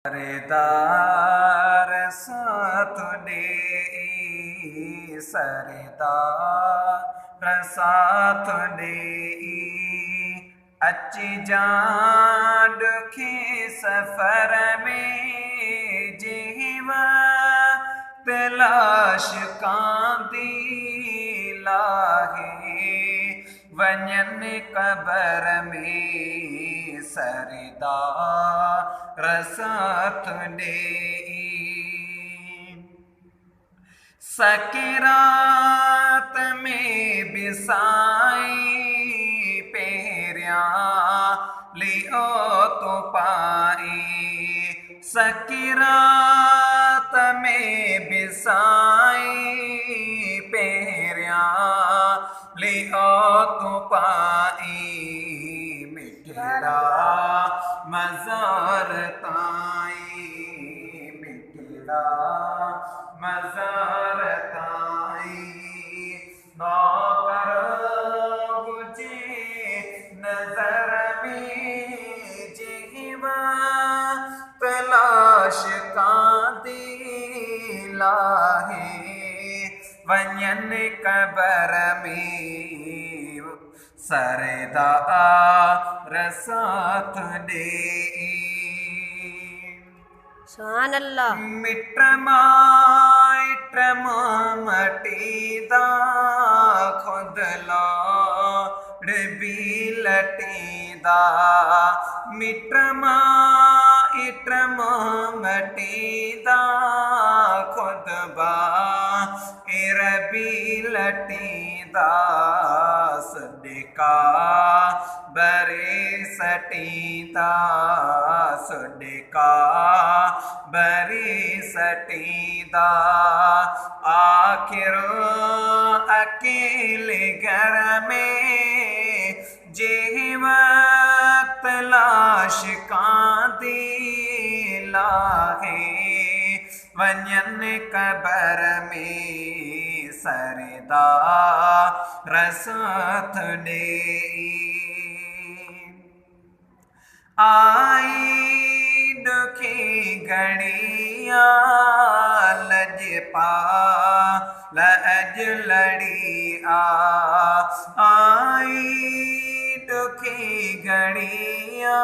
सरदार साथ दे सरदार साथ दे अची जान दुखी सफर में जीवा तलाश कांदी लाहे वञन कबर में सरदार साथ दे सकरात में बिसाई पेरिया लियो तो पाई सकरात में बिसाई पेरिया लियो तो पाई मिठड़ा मज़ार ताई मिठड़ा मज़ार ताई नौकर गुजे नजर में जीवा तलाश कांदी लाहे वञन कबर में सरदार साथ दे सुभान अल्लाह। मिट्रमा मटीदा खुद लौड़ भी लटीदा मिट्रमा मटीदा खुद बार भी लटीदा सदका बरे सटीदा सदका बरे सटीदा आखिर अकेले घर में जेवा तलाश कांदी लाहे वञन कबर में सरदार साथ दे आई दुखी घड़िया लजपा लज लड़िया आई दुखी घड़िया